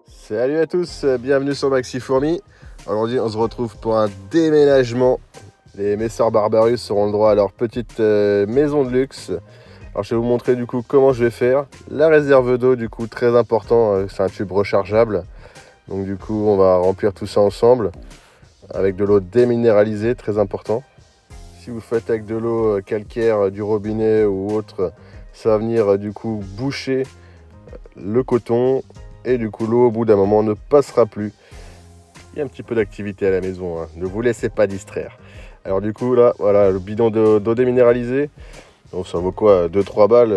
Salut à tous, bienvenue sur Maxi Fourmi. Aujourd'hui on se retrouve pour un déménagement. Les Messeurs Barbarus auront le droit à leur petite maison de luxe. Alors je vais vous montrer du coup comment je vais faire. La réserve d'eau du coup très important, c'est un tube rechargeable. Donc du coup on va remplir tout ça ensemble avec de l'eau déminéralisée, très important. Si vous faites avec de l'eau calcaire du robinet ou autre, ça va venir du coup boucher le coton. Et du coup l'eau au bout d'un moment ne passera plus. Il y a un petit peu d'activité à la maison, hein. Ne vous laissez pas distraire. Alors du coup là, voilà le bidon d'eau déminéralisée. Donc ça vaut quoi, 2-3 balles.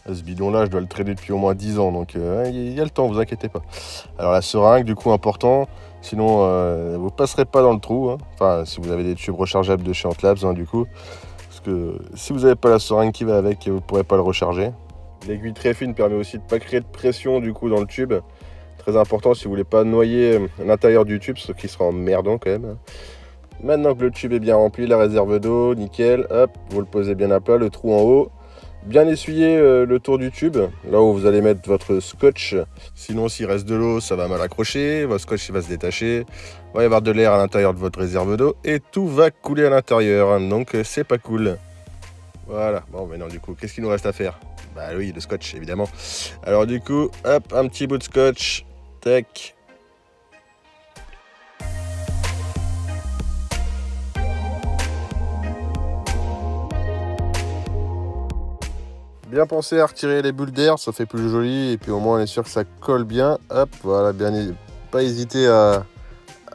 Ce bidon là je dois le traîner depuis au moins 10 ans. Donc il y a le temps, vous inquiétez pas. Alors la seringue du coup important. Sinon vous passerez pas dans le trou, hein. Enfin si vous avez des tubes rechargeables de chez Antlabs, hein, du coup. Parce que si vous n'avez pas la seringue qui va avec, vous ne pourrez pas le recharger. L'aiguille très fine permet aussi de ne pas créer de pression du coup dans le tube. Très important si vous voulez pas noyer l'intérieur du tube, ce qui sera emmerdant quand même. Maintenant que le tube est bien rempli, la réserve d'eau, nickel, hop, vous le posez bien à plat, le trou en haut. Bien essuyer le tour du tube, là où vous allez mettre votre scotch. Sinon s'il reste de l'eau, ça va mal accrocher, votre scotch il va se détacher. Il va y avoir de l'air à l'intérieur de votre réserve d'eau et tout va couler à l'intérieur, donc c'est pas cool. Voilà, bon maintenant du coup, qu'est-ce qu'il nous reste à faire? Bah oui, le scotch évidemment. Alors du coup, hop, un petit bout de scotch, tac. Bien penser à retirer les bulles d'air, ça fait plus joli et puis au moins on est sûr que ça colle bien. Hop, voilà, pas hésiter à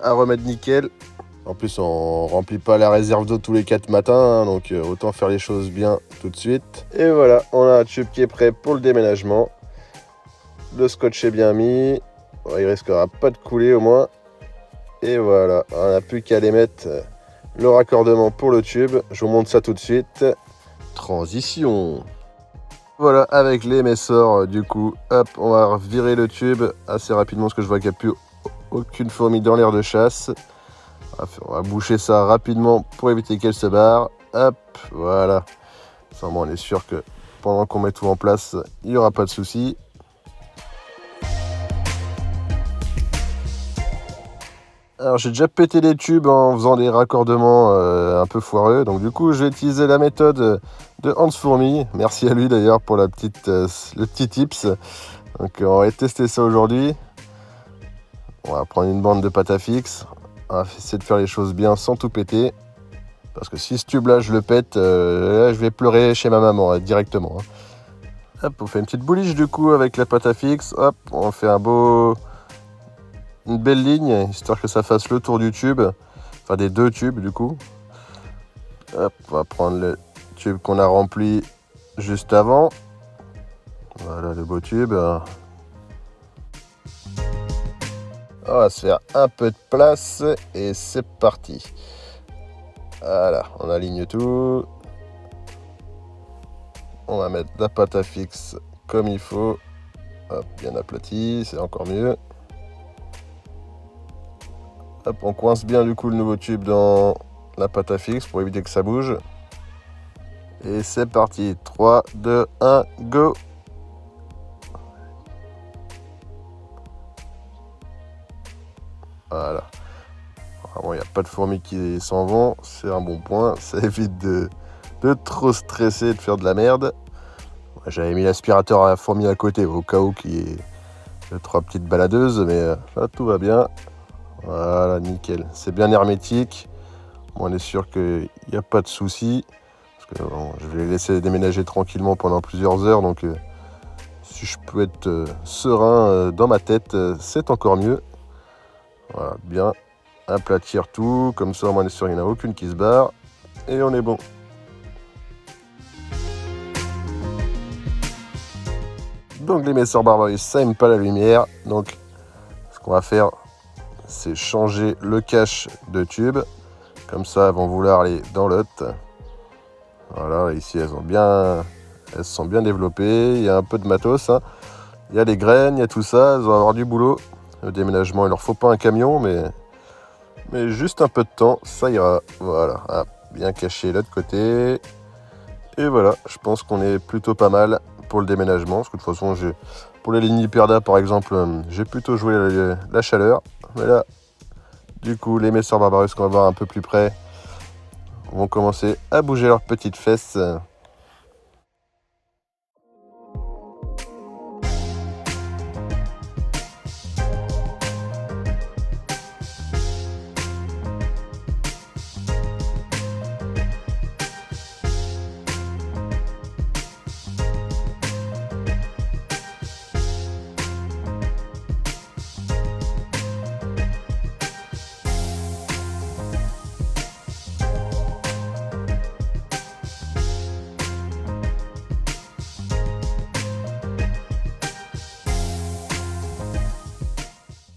remettre nickel. En plus on remplit pas la réserve d'eau tous les 4 matins, hein, donc autant faire les choses bien tout de suite. Et voilà, on a un tube qui est prêt pour le déménagement. Le scotch est bien mis, il risquera pas de couler au moins. Et voilà, on n'a plus qu'à aller mettre le raccordement pour le tube. Je vous montre ça tout de suite. Transition. Voilà, avec les messors, du coup, hop, on va virer le tube assez rapidement parce que je vois qu'il n'y a plus aucune fourmi dans l'air de chasse. On va boucher ça rapidement pour éviter qu'elle se barre. Hop, voilà. Ça, on est sûr que pendant qu'on met tout en place, il n'y aura pas de souci. Alors j'ai déjà pété les tubes en faisant des raccordements un peu foireux. Donc du coup je vais utiliser la méthode de Hans Fourmi. Merci à lui d'ailleurs pour le petit tips. Donc on va tester ça aujourd'hui. On va prendre une bande de pâte à fixe. On va essayer de faire les choses bien sans tout péter. Parce que si ce tube là je le pète, là, je vais pleurer chez ma maman directement. Hop, on fait une petite bouliche du coup avec la pâte à fixe. Hop, on fait une belle ligne, histoire que ça fasse le tour du tube. Enfin des deux tubes du coup. Hop, on va prendre le tube qu'on a rempli juste avant. Voilà le beau tube. On va se faire un peu de place et c'est parti. Voilà, on aligne tout. On va mettre la pâte à fixe comme il faut. Hop, bien aplati, c'est encore mieux. Hop, on coince bien du coup le nouveau tube dans la pâte à fixe pour éviter que ça bouge. Et c'est parti. 3, 2, 1, go! Voilà. Vraiment, il n'y a pas de fourmis qui s'en vont. C'est un bon point. Ça évite de trop stresser et de faire de la merde. J'avais mis l'aspirateur à la fourmi à côté au cas où qu'il y ait 3 petites baladeuses. Mais là, tout va bien. Voilà, nickel. C'est bien hermétique. On est sûr qu'il n'y a pas de souci. Parce que bon, je vais les laisser déménager tranquillement pendant plusieurs heures. Donc, si je peux être serein dans ma tête, c'est encore mieux. Voilà, bien aplatir tout. Comme ça, on est sûr qu'il n'y en a aucune qui se barre. Et on est bon. Donc, les Messeurs Barbarus, ça n'aime pas la lumière. Donc, ce qu'on va faire, c'est changer le cache de tube. Comme ça, elles vont vouloir aller dans l'hôte. Voilà, ici, elles se sont bien développées. Il y a un peu de matos, hein. Il y a les graines, il y a tout ça. Elles vont avoir du boulot. Le déménagement, il leur faut pas un camion, mais juste un peu de temps, ça ira. Voilà, ah, bien caché l'autre côté. Et voilà, je pense qu'on est plutôt pas mal pour le déménagement. Parce que de toute façon, j'ai Pour les Liniperda par exemple, j'ai plutôt joué la chaleur. Mais là, du coup, les Messor Barbarus qu'on va voir un peu plus près vont commencer à bouger leurs petites fesses.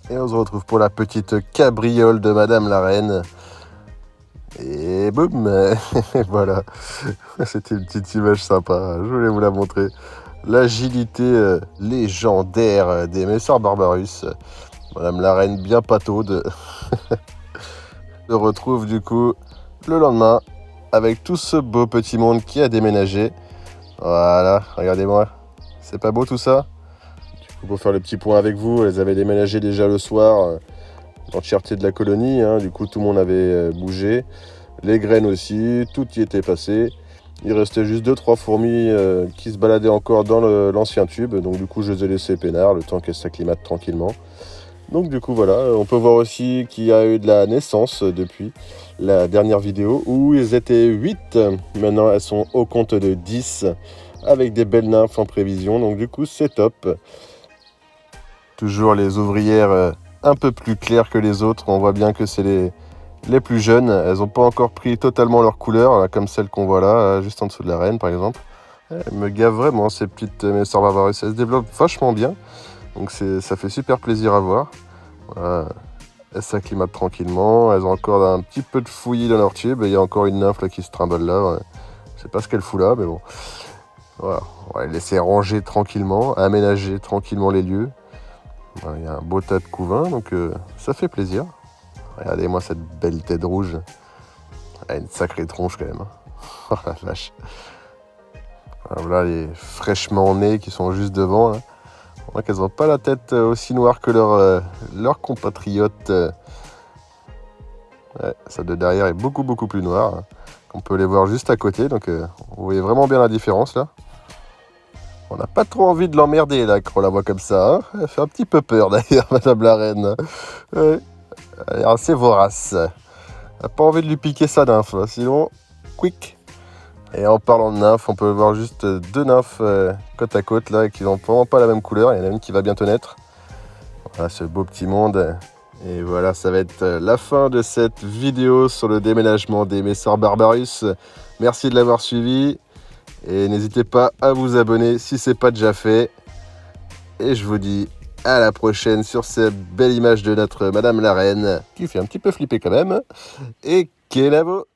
Et on se retrouve pour la petite cabriole de Madame la Reine. Et boum. Voilà, c'était une petite image sympa, je voulais vous la montrer. L'agilité légendaire des Messor Barbarus. Madame la Reine bien pataude. Se retrouve du coup le lendemain avec tout ce beau petit monde qui a déménagé. Voilà, regardez-moi, c'est pas beau tout ça? Pour faire le petit point avec vous, elles avaient déménagé déjà le soir, l'entièreté de la colonie, hein. Du coup tout le monde avait bougé, les graines aussi, tout y était passé. Il restait juste 2-3 fourmis qui se baladaient encore dans l'ancien tube, donc du coup je les ai laissées peinards le temps qu'elles s'acclimatent tranquillement. Donc du coup voilà, on peut voir aussi qu'il y a eu de la naissance depuis la dernière vidéo où ils étaient 8, maintenant elles sont au compte de 10 avec des belles nymphes en prévision, donc du coup c'est top. Toujours les ouvrières un peu plus claires que les autres. On voit bien que c'est les plus jeunes. Elles n'ont pas encore pris totalement leur couleur, là, comme celle qu'on voit là, juste en dessous de la reine par exemple. Elles me gavent vraiment ces petites Messor Barbarus. Elles se développent vachement bien. Donc ça fait super plaisir à voir. Voilà. Elles s'acclimatent tranquillement. Elles ont encore un petit peu de fouillis dans leur tube. Et il y a encore une nymphe là, qui se trimballe là. Ouais. Je sais pas ce qu'elle fout là, mais bon. Voilà. On va les laisser ranger tranquillement, aménager tranquillement les lieux. Il y a un beau tas de couvains, donc ça fait plaisir. Regardez-moi cette belle tête rouge. Elle a une sacrée tronche quand même. Oh la vache. Alors là, les fraîchement nés qui sont juste devant. Là. On voit qu'elles n'ont pas la tête aussi noire que leurs compatriotes. Ouais, celle de derrière est beaucoup plus noire. On peut les voir juste à côté, donc vous voyez vraiment bien la différence là. On n'a pas trop envie de l'emmerder là, quand on la voit comme ça. Hein. Elle fait un petit peu peur d'ailleurs, Madame la Reine. Ouais. Elle est assez vorace. Elle n'a pas envie de lui piquer sa nymphe, là. Sinon, quick. Et en parlant de nymphes, on peut voir juste 2 nymphes côte à côte là, qui n'ont vraiment pas la même couleur. Il y en a une qui va bientôt naître. Voilà ce beau petit monde. Et voilà, ça va être la fin de cette vidéo sur le déménagement des Messor Barbarus. Merci de l'avoir suivi. Et n'hésitez pas à vous abonner si ce n'est pas déjà fait. Et je vous dis à la prochaine sur cette belle image de notre Madame la Reine, qui fait un petit peu flipper quand même. Et Kenavo!